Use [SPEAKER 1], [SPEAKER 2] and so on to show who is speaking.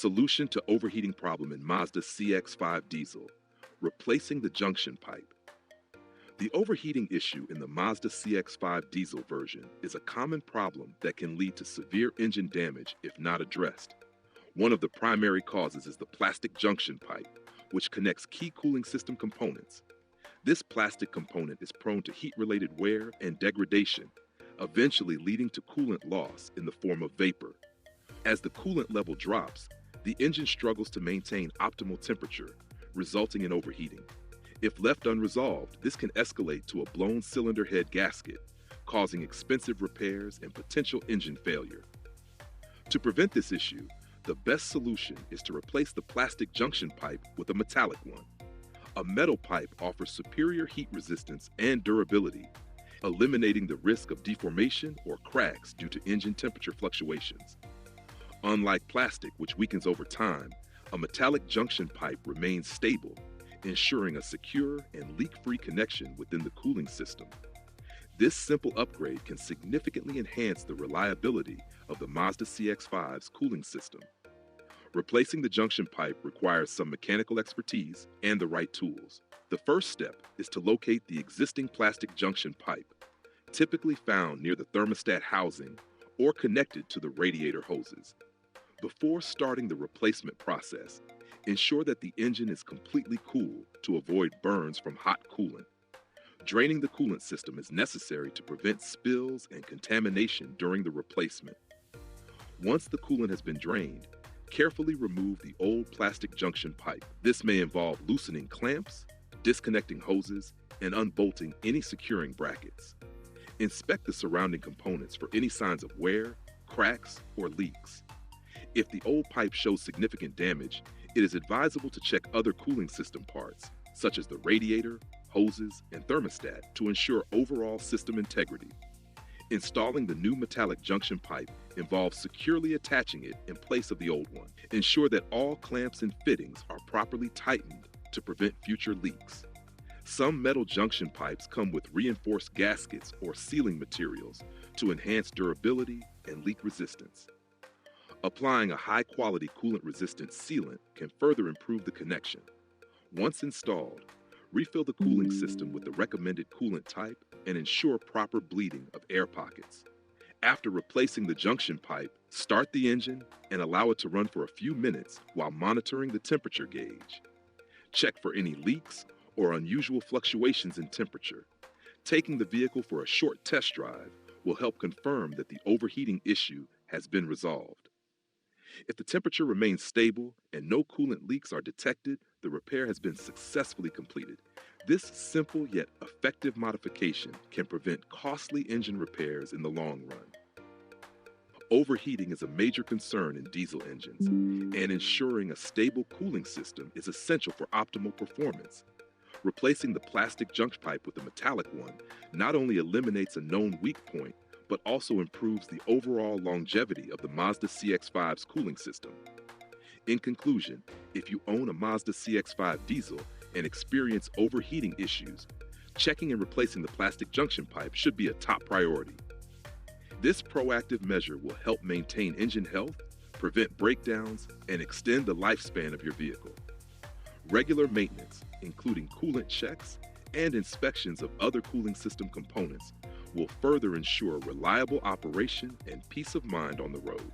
[SPEAKER 1] Solution to overheating problem in Mazda CX-5 diesel, replacing the junction pipe. The overheating issue in the Mazda CX-5 diesel version is a common problem that can lead to severe engine damage if not addressed. One of the primary causes is the plastic junction pipe, which connects key cooling system components. This plastic component is prone to heat-related wear and degradation, eventually leading to coolant loss in the form of vapor. As the coolant level drops, the engine struggles to maintain optimal temperature, resulting in overheating. If left unresolved, this can escalate to a blown cylinder head gasket, causing expensive repairs and potential engine failure. To prevent this issue, the best solution is to replace the plastic junction pipe with a metallic one. A metal pipe offers superior heat resistance and durability, eliminating the risk of deformation or cracks due to engine temperature fluctuations. Unlike plastic, which weakens over time, a metallic junction pipe remains stable, ensuring a secure and leak-free connection within the cooling system. This simple upgrade can significantly enhance the reliability of the Mazda CX-5's cooling system. Replacing the junction pipe requires some mechanical expertise and the right tools. The first step is to locate the existing plastic junction pipe, typically found near the thermostat housing or connected to the radiator hoses. Before starting the replacement process, ensure that the engine is completely cool to avoid burns from hot coolant. Draining the coolant system is necessary to prevent spills and contamination during the replacement. Once the coolant has been drained, carefully remove the old plastic junction pipe. This may involve loosening clamps, disconnecting hoses, and unbolting any securing brackets. Inspect the surrounding components for any signs of wear, cracks, or leaks. If the old pipe shows significant damage, it is advisable to check other cooling system parts, such as the radiator, hoses, and thermostat, to ensure overall system integrity. Installing the new metallic junction pipe involves securely attaching it in place of the old one. Ensure that all clamps and fittings are properly tightened to prevent future leaks. Some metal junction pipes come with reinforced gaskets or sealing materials to enhance durability and leak resistance. Applying a high-quality coolant-resistant sealant can further improve the connection. Once installed, refill the cooling system with the recommended coolant type and ensure proper bleeding of air pockets. After replacing the junction pipe, start the engine and allow it to run for a few minutes while monitoring the temperature gauge. Check for any leaks or unusual fluctuations in temperature. Taking the vehicle for a short test drive will help confirm that the overheating issue has been resolved. If the temperature remains stable and no coolant leaks are detected, the repair has been successfully completed. This simple yet effective modification can prevent costly engine repairs in the long run. Overheating is a major concern in diesel engines, and ensuring a stable cooling system is essential for optimal performance. Replacing the plastic junction pipe with a metallic one not only eliminates a known weak point, but also improves the overall longevity of the Mazda CX-5's cooling system. In conclusion, if you own a Mazda CX-5 diesel and experience overheating issues, checking and replacing the plastic junction pipe should be a top priority. This proactive measure will help maintain engine health, prevent breakdowns, and extend the lifespan of your vehicle. Regular maintenance, including coolant checks and inspections of other cooling system components, will further ensure reliable operation and peace of mind on the road.